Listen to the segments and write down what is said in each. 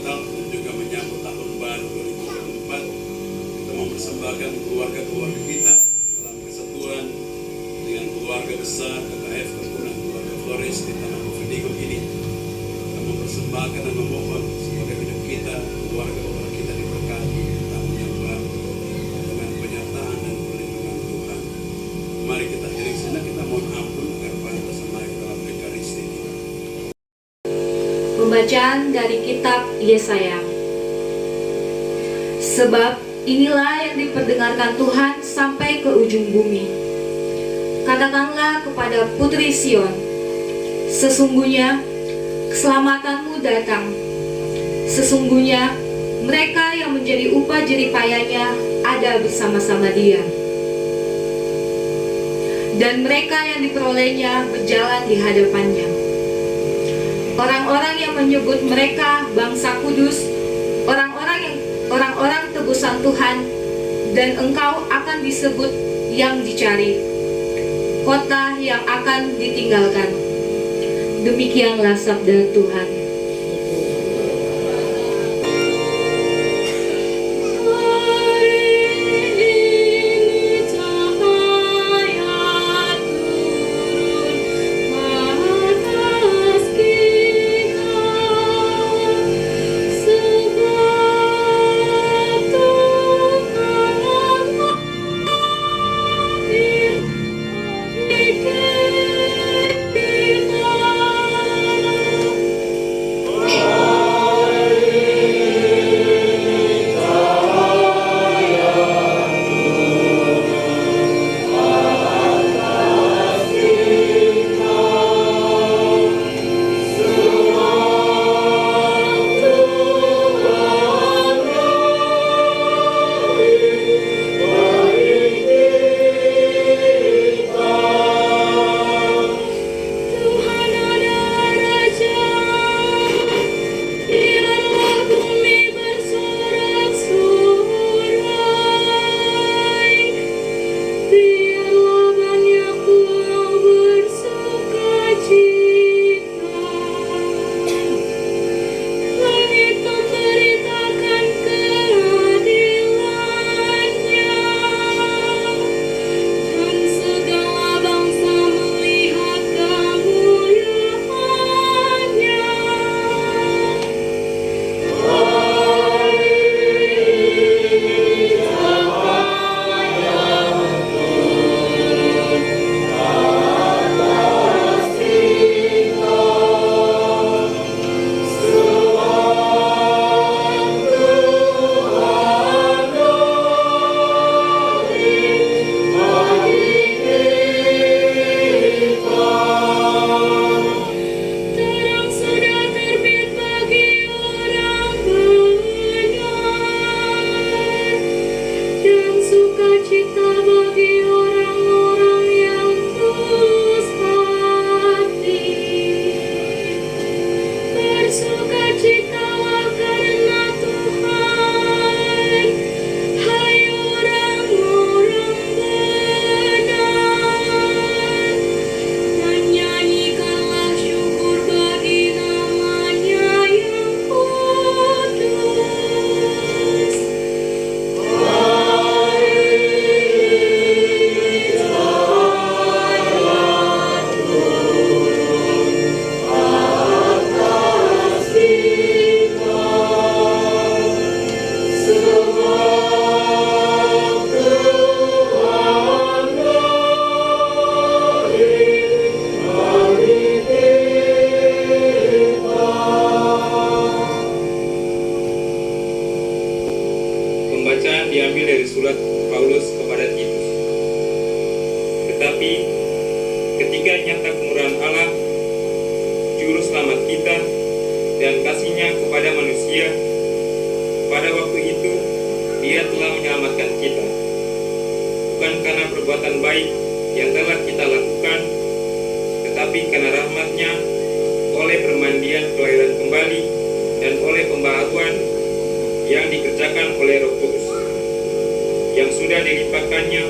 Natal dan juga menyambut tahun baru 2024. Kita mempersembahkan keluarga-keluarga kita dalam kesatuan dengan keluarga besar KKF Keturunan Keluarga Flores di Tanah Bovendigul ini. Kita mempersembahkan dan memohon semoga hidup kita, keluarga-keluarga kita diberkati di tahun yang baru dengan penyertaan dan perlindungan Tuhan. Mari kita iring sejenak, kita mohon ampun agar pantas naik dalam Ekaristi ini. Pembacaan dari kitab Yesaya. Sebab inilah yang diperdengarkan Tuhan sampai ke ujung bumi. Katakanlah kepada putri Sion, sesungguhnya keselamatanmu datang. Sesungguhnya mereka yang menjadi upah jeripayanya ada bersama-sama dia. Dan mereka yang diperolehnya berjalan di hadapannya. Orang-orang yang menyebut mereka bangsa kudus, orang-orang tebusan Tuhan, dan engkau akan disebut yang dicari, kota yang akan ditinggalkan. Demikianlah sabda Tuhan. Pembacaan diambil dari surat Paulus kepada Titus. Tetapi ketika nyata kemurahan Allah, juru selamat kita, dan kasih-Nya kepada manusia, pada waktu itu Dia telah menyelamatkan kita, bukan karena perbuatan baik yang telah kita lakukan, tetapi karena rahmat-Nya oleh permandian kelahiran kembali dan oleh pembaharuan yang dikerjakan oleh Roh Kudus, yang sudah dilimpahkannya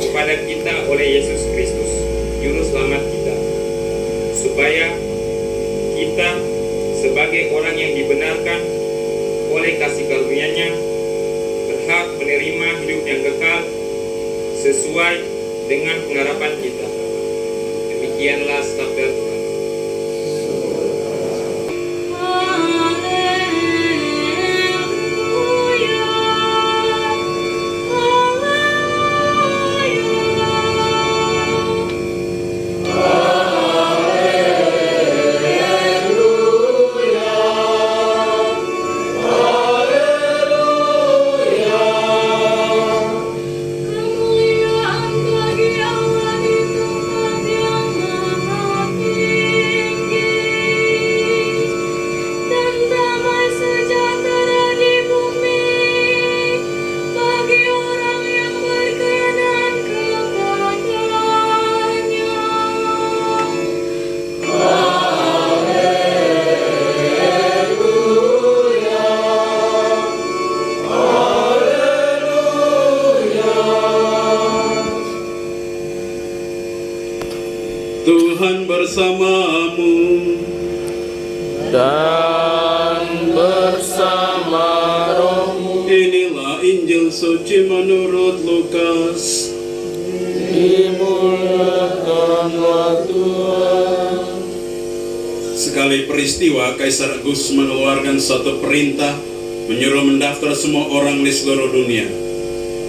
kepada kita oleh Yesus Kristus, Juru Selamat kita, supaya kita sebagai orang yang dibenarkan oleh kasih karunia-Nya berhak menerima hidup yang kekal sesuai dengan pengharapan kita. Demikianlah sabda Tuhan. Tuhan bersamamu dan bersama rohmu. Inilah Injil suci menurut Lukas. Dimuliakanlah Tuhan. Sekali peristiwa, Kaisar Agustus mengeluarkan suatu perintah menyuruh mendaftar semua orang di seluruh dunia.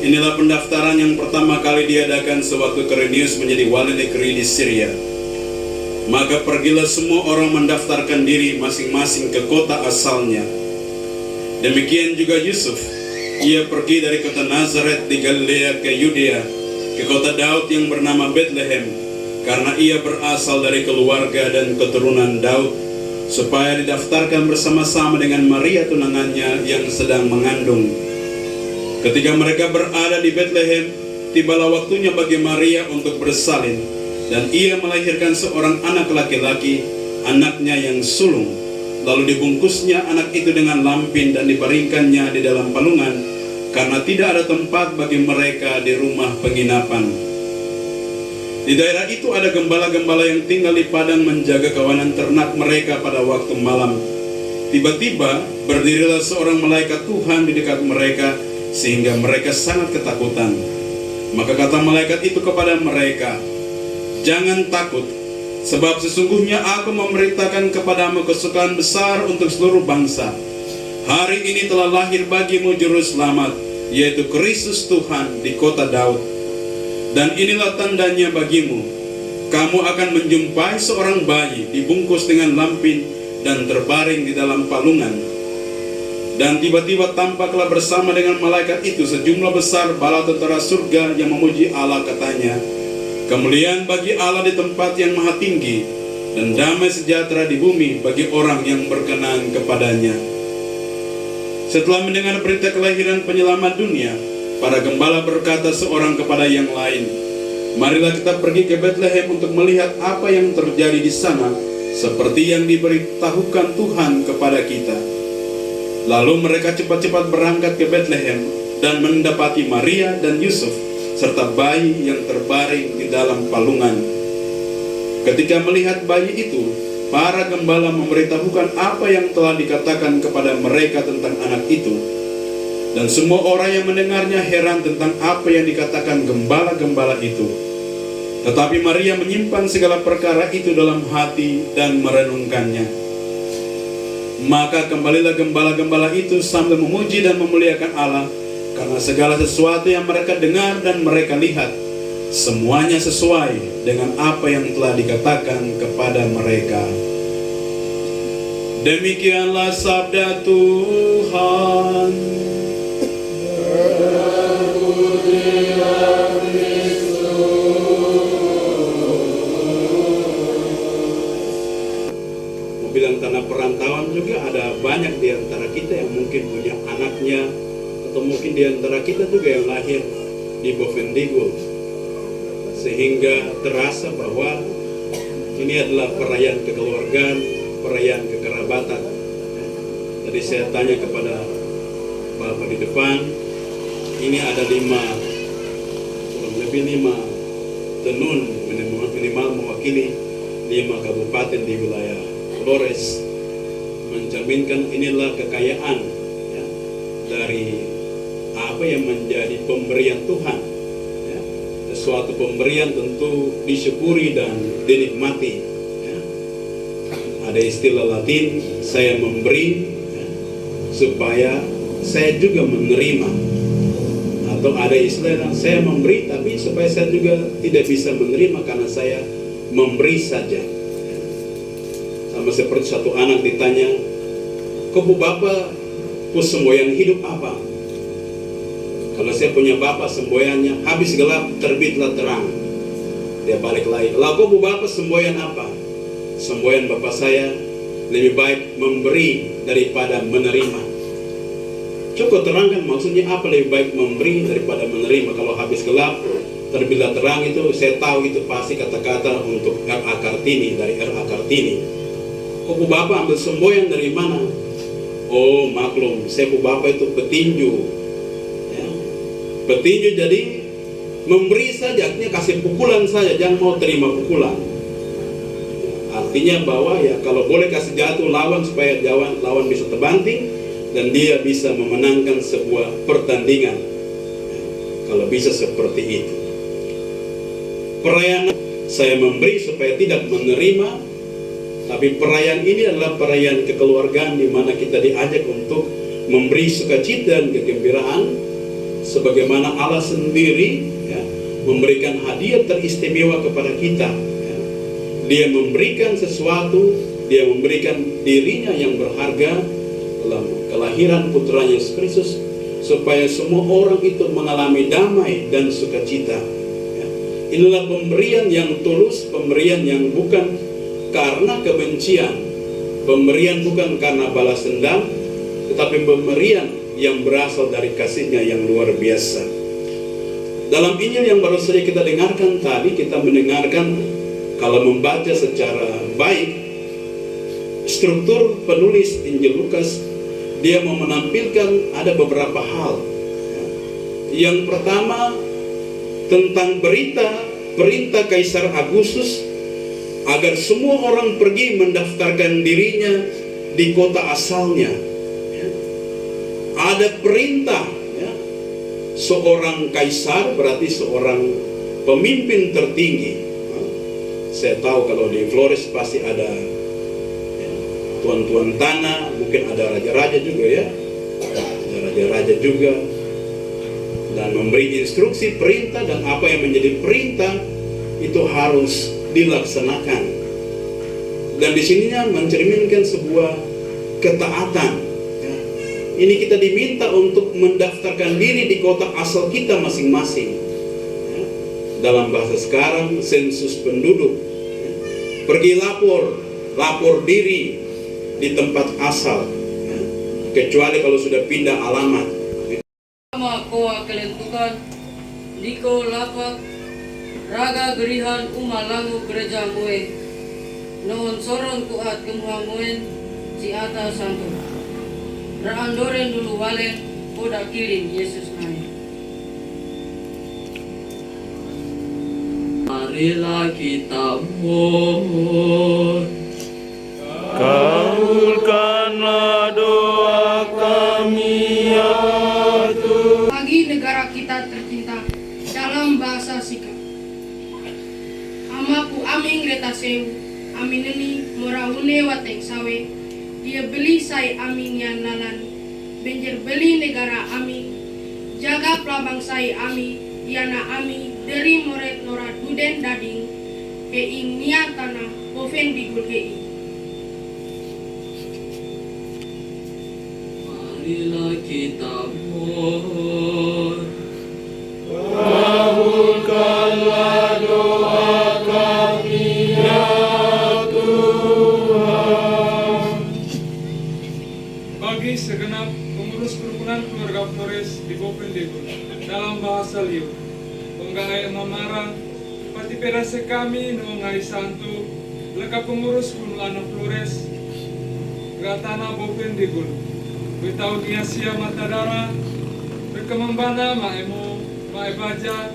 Inilah pendaftaran yang pertama kali diadakan sewaktu Quirinius menjadi wali negeri di Syria. Maka pergilah semua orang mendaftarkan diri masing-masing ke kota asalnya. Demikian juga Yusuf. Ia pergi dari kota Nazaret di Galilea ke Yudea, ke kota Daud yang bernama Bethlehem, karena ia berasal dari keluarga dan keturunan Daud, supaya didaftarkan bersama-sama dengan Maria tunangannya yang sedang mengandung. Ketika mereka berada di Bethlehem, tibalah waktunya bagi Maria untuk bersalin, dan ia melahirkan seorang anak laki-laki, anaknya yang sulung. Lalu dibungkusnya anak itu dengan lampin dan dibaringkannya di dalam palungan, karena tidak ada tempat bagi mereka di rumah penginapan. Di daerah itu ada gembala-gembala yang tinggal di padang menjaga kawanan ternak mereka pada waktu malam. Tiba-tiba berdirilah seorang malaikat Tuhan di dekat mereka, sehingga mereka sangat ketakutan. Maka kata malaikat itu kepada mereka, "Jangan takut, sebab sesungguhnya aku memberitakan kepadamu kesukaan besar untuk seluruh bangsa. Hari ini telah lahir bagimu juru selamat, yaitu Kristus Tuhan di kota Daud. Dan inilah tandanya bagimu, kamu akan menjumpai seorang bayi dibungkus dengan lampin dan terbaring di dalam palungan." Dan tiba-tiba tampaklah bersama dengan malaikat itu sejumlah besar bala tentara surga yang memuji Allah, katanya, "Kemuliaan bagi Allah di tempat yang maha tinggi, dan damai sejahtera di bumi bagi orang yang berkenan kepadanya." Setelah mendengar berita kelahiran penyelamat dunia, para gembala berkata seorang kepada yang lain, "Marilah kita pergi ke Bethlehem untuk melihat apa yang terjadi di sana, seperti yang diberitahukan Tuhan kepada kita." Lalu mereka cepat-cepat berangkat ke Bethlehem dan mendapati Maria dan Yusuf serta bayi yang terbaring di dalam palungan. Ketika melihat bayi itu, para gembala memberitahukan apa yang telah dikatakan kepada mereka tentang anak itu. Dan semua orang yang mendengarnya heran tentang apa yang dikatakan gembala-gembala itu. Tetapi Maria menyimpan segala perkara itu dalam hati dan merenungkannya. Maka kembalilah gembala-gembala itu sambil memuji dan memuliakan Allah, karena segala sesuatu yang mereka dengar dan mereka lihat, semuanya sesuai dengan apa yang telah dikatakan kepada mereka. Demikianlah sabda Tuhan. Bilang tanah perantauan juga ada banyak di antara kita yang mungkin punya anaknya, atau mungkin di antara kita juga yang lahir di Bovendigul, sehingga terasa bahwa ini adalah perayaan kekeluargaan, perayaan kekerabatan. Tadi saya tanya kepada Bapak di depan, ini ada 5 tenun minimal mewakili 5 kabupaten di wilayah Flores, mencerminkan inilah kekayaan ya, dari apa yang menjadi pemberian Tuhan. Ya. Suatu pemberian tentu disyukuri dan dinikmati. Ya. Ada istilah Latin, saya memberi ya, supaya saya juga menerima. Atau ada istilah saya memberi tapi supaya saya juga tidak bisa menerima karena saya memberi saja. Sama seperti satu anak ditanya, kok bu bapak semboyan hidup apa? Kalau saya punya bapak semboyannya habis gelap terbitlah terang. Dia balik lagi, lah kok bu bapak semboyan apa? Semboyan bapak saya lebih baik memberi daripada menerima. Coba terangkan maksudnya apa lebih baik memberi daripada menerima. Kalau habis gelap terbitlah terang itu saya tahu itu pasti kata-kata untuk R.A. Kartini, dari R.A. Kartini. Kok bu bapak ambil semboyan dari mana? Oh maklum, saya bu bapak itu petinju ya. Petinju jadi memberi saja, artinya kasih pukulan saja, jangan mau terima pukulan. Artinya bahwa ya kalau boleh kasih jatuh lawan supaya lawan bisa terbanting dan dia bisa memenangkan sebuah pertandingan ya, kalau bisa seperti itu. Perayaan saya memberi supaya tidak menerima, tapi perayaan ini adalah perayaan kekeluargaan di mana kita diajak untuk memberi sukacita dan kegembiraan sebagaimana Allah sendiri ya, memberikan hadiah teristimewa kepada kita ya. Dia memberikan sesuatu, dia memberikan dirinya yang berharga dalam kelahiran putranya Yesus Kristus supaya semua orang itu mengalami damai dan sukacita ya. Inilah pemberian yang tulus, pemberian yang bukan karena kebencian, pemberian bukan karena balas dendam, tetapi pemberian yang berasal dari kasihnya yang luar biasa. Dalam Injil yang baru saja kita dengarkan tadi, kita mendengarkan kalau membaca secara baik struktur penulis Injil Lukas, dia mau menampilkan ada beberapa hal. Yang pertama tentang perintah Kaisar Agustus agar semua orang pergi mendaftarkan dirinya di kota asalnya. Ada perintah ya. Seorang kaisar berarti seorang pemimpin tertinggi. Saya tahu kalau di Flores pasti ada ya, tuan-tuan tanah, mungkin ada raja-raja juga ya. Ada raja-raja juga. Dan memberi instruksi perintah dan apa yang menjadi perintah itu harus dilaksanakan. Dan di sininya mencerminkan sebuah ketaatan. Ya. Ini kita diminta untuk mendaftarkan diri di kota asal kita masing-masing. Ya. Dalam bahasa sekarang sensus penduduk. Ya. Pergi lapor diri di tempat asal. Ya. Kecuali kalau sudah pindah alamat. Sama koa kelentukan, liko lapak, raga gerihan umalangu gereja mue, nohon soron kuat kemuha muen, si ata santo. Raandoren dulu walen, poda kilin Yesus nai. Marilah kita mohon, kabulkanlah doa kami ya Tuhan. Bagi negara kita tercinta dalam bahasa Sika. Amaku aming retaseu, amineni morahune wateng sawe, dia beli sai aming yang nalan, benjer beli negara ami, jaga pelabang sai ami, yana ami, dari moret nora duden dading, ing niat tanah, oven digul hei. marilah kita mohon. Kabulkanlah doa kami ya Tuhan. Bagi segenap pengurus kerukunan keluarga Flores di Bovendigul dalam bahasa Liu, penggai mamarang, pati pedase kami nungai santu, leka pengurus kuno anak Flores, gatana Bovendigul, betau niasia matadara, berkemambana maemo, maebaja,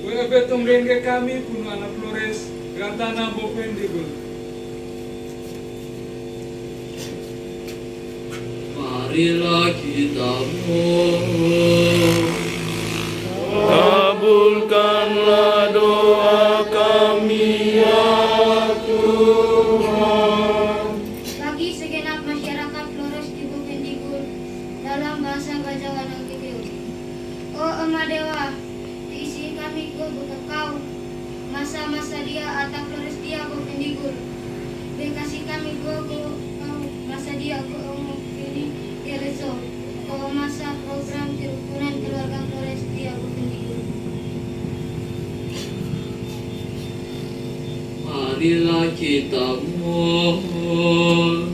betong rengge kami kuno anak Flores, gatana Bovendigul. Marilah kita mohon. Kabulkanlah doa kami ya Tuhan. Bagi segenap masyarakat Flores di Bovendigul dalam bahasa Bajawa dan Kidul. O Ema Dewa, diisi kami go bekau masa-masa dia atau Flores dia Bovendigul. Bekasih kami go kau masa dia go ini Terezo. O masa program kerukunan keluarga Flores dia Bovendigul. Marilah kita mohon.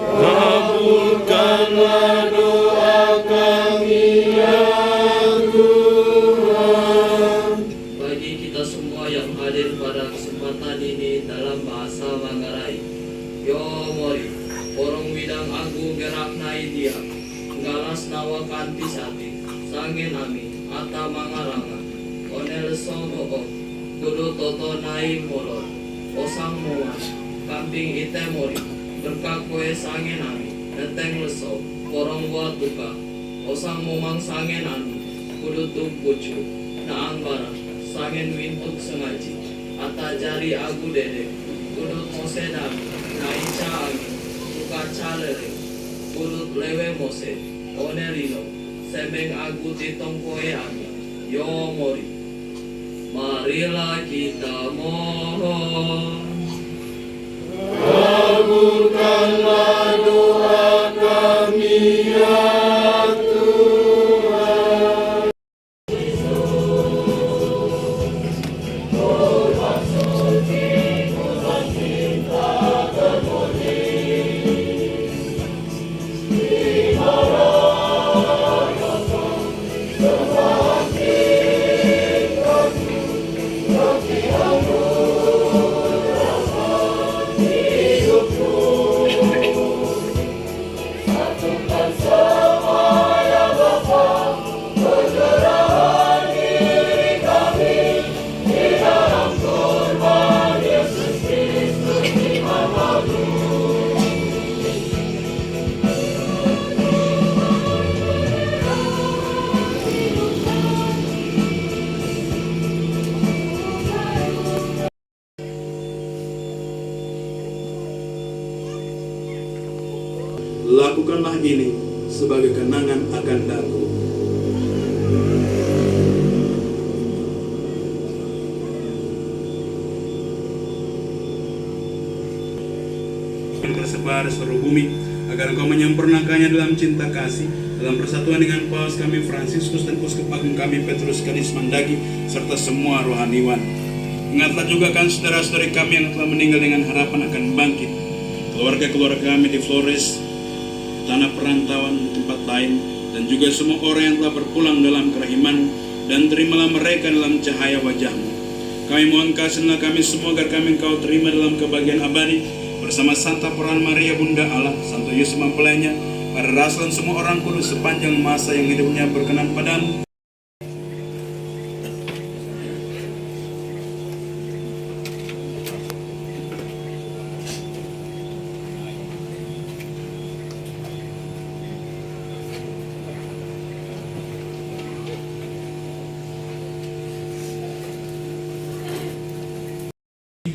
Kabulkanlah doa kami ya Tuhan. Bagi kita semua yang hadir pada kesempatan ini dalam bahasa Manggarai, yo mori, porong widang agung gerak nai dia, ngalas nawa kanti sati, sangen ami, ata mangaranga, onel sobo kudu toto nai molot, osang moan, kamping ite mori, berkak kue sangen ami, neteng leso, porong buat tuka, osang momang sangen ami, kudu tuk bucu, naang barang, sangen wintuk sengaji, ata jari agu dede, kudu mose nami, naica ami, tuka calere, kudu lewe mose, onerino, semeng agu titong koe ami, yo mori. Marilah kita mohon. Kabulkanlah doa kami ya Tuhan. Lakukanlah ini sebagai kenangan akan daku. Yang tersebar di seluruh bumi, agar Engkau menyempurnakannya dalam cinta kasih, dalam persatuan dengan Paus kami Fransiskus dan Uskup Agung kami Petrus Kadis Mandagi, serta semua rohaniwan. Ingatlah juga kan saudara-saudari kami yang telah meninggal dengan harapan akan bangkit, keluarga-keluarga kami di Flores, tanah perantauan di tempat lain, dan juga semua orang yang telah berpulang dalam kerahiman, dan terimalah mereka dalam cahaya wajah-Mu. Kami mohon kasihlah kami semua agar kami Engkau terima dalam kebahagiaan abadi bersama Santa Peran Maria Bunda Allah, Santo Yusuf mempelainya, para rasul dan semua orang kudus sepanjang masa yang hidupnya berkenan padamu.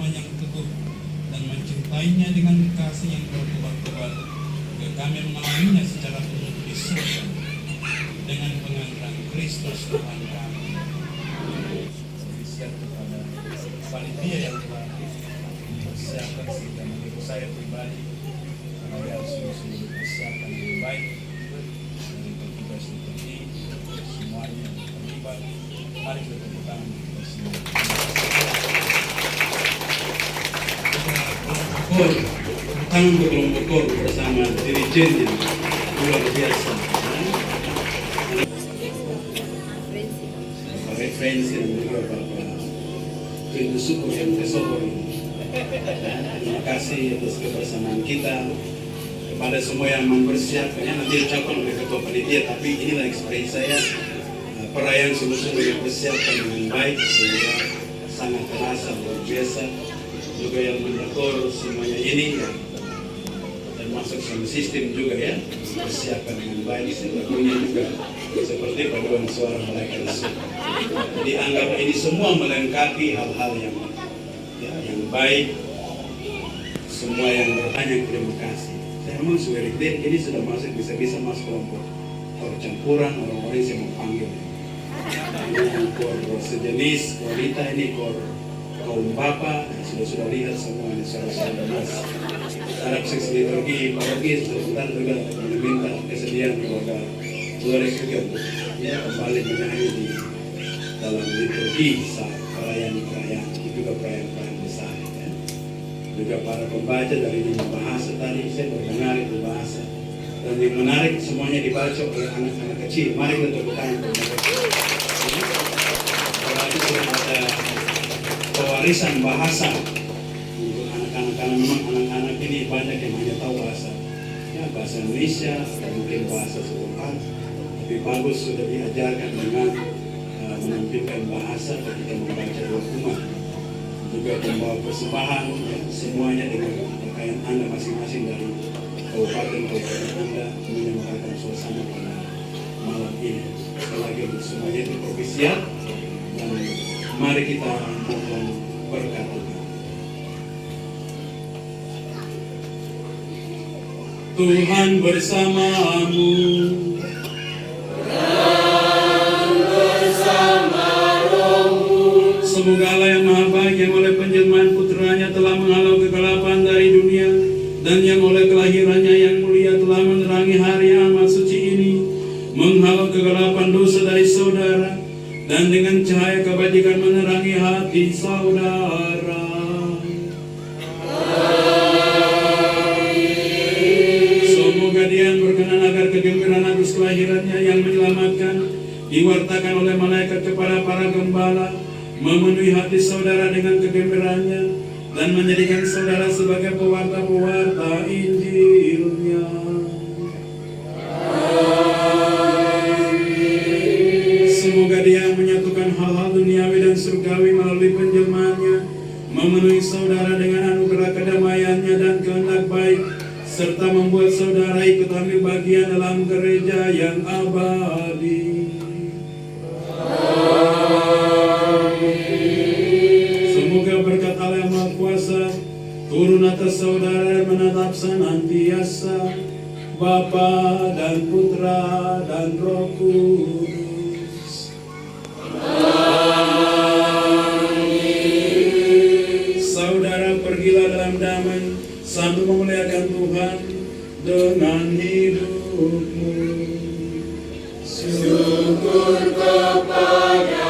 Yang teguh dan mencintainya dengan kasih yang berkobar-kobar, dan kami mengalaminya secara penuh di surga dengan pengangkatan Kristus Tuhan kami. Siap kepada panitia yang telah mempersiapkan sehingga menurut saya pribadi saya harus mempersiapkan lebih baik untuk tugas ini semuanya terlibat. Mari kita tepuk tangan kita semua. Tangan berkelompok kor bersama dirijennya luar biasa. Bapak referensi dan juga Bapak Pintu Syukur yang Pesokor. Terima kasih atas kebersamaan kita. Kepada semua yang mempersiapkannya, nanti ucapkan oleh Ketua Panitia, tapi inilah ekspresi saya. Perayaan sungguh-sungguh dipersiapkan dengan baik sehingga sangat terasa luar biasa. Juga yang mendekor semuanya ini ya. Dan masuk sama sistem juga ya, persiapkan dengan baik, lagunya juga seperti paduan suara malaikat surga. Dianggap ini semua melengkapi hal-hal yang baik, semua yang berbanyak. Terima kasih. Saya memang sudah ini sudah masuk, bisa masuk kelompok percampuran orang-orang yang memanggil. Ini kor sejenis wanita, ini kor kaum bapak, sudah lihat semua ini suara-suara mas. Harap seksi liturgi, apalagi sebentar juga meminta kesediaan keluarga juga untuk kembali menyanyi di dalam liturgi saat perayaan-perayaan, itu juga perayaan-perayaan besar. Ya. Juga para pembaca dari lima bahasa tadi saya mendengar itu bahasa, dan yang menarik semuanya dibaca oleh anak-anak kecil. Mari kita tepuk tangan untuk mereka. Apalagi sudah ada pewarisan bahasa untuk anak-anak, karena memang anak-anak ini banyak yang hanya tahu bahasa Indonesia atau mungkin bahasa setempat, tapi bagus sudah diajarkan dengan menampilkan bahasa ketika membaca dokumen, juga membawa persembahan semuanya dengan pakaian Anda masing-masing dari kabupaten Anda menyemarakan suasana pada malam ini. Sekali lagi untuk semuanya itu propisiat, dan mari kita mohon berkat Tuhan. Tuhan bersamamu. Semoga Allah yang Maha Baik, yang oleh penjelmaan putranya telah menghalau kegelapan dari dunia, dan yang oleh kelahirannya yang mulia telah menerangi hari amat suci ini, menghalau kegelapan dosa dari saudara, dan dengan cahaya kebajikan menerangi hati saudara. Semoga Dia yang berkenan agar kegembiraan atas kelahirannya yang menyelamatkan diwartakan oleh malaikat kepada para gembala, memenuhi hati saudara dengan kegembiraannya, dan menjadikan saudara sebagai pewarta-pewarta Injilnya. Semoga Dia menyatukan hal-hal duniawi dan surgawi melalui penjelmaannya, memenuhi saudara dengan anugerah kedamaiannya dan kehendak baik, serta membuat saudara ikut ambil bagian dalam gereja yang abadi. Semoga berkat Allah yang Maha Kuasa turun atas saudara dan menatap senantiasa, Bapa dan Putra dan Roh Kudus. Saudara pergilah dalam damai sambil memuliakan Tuhan dengan hidupmu. Syukur kepada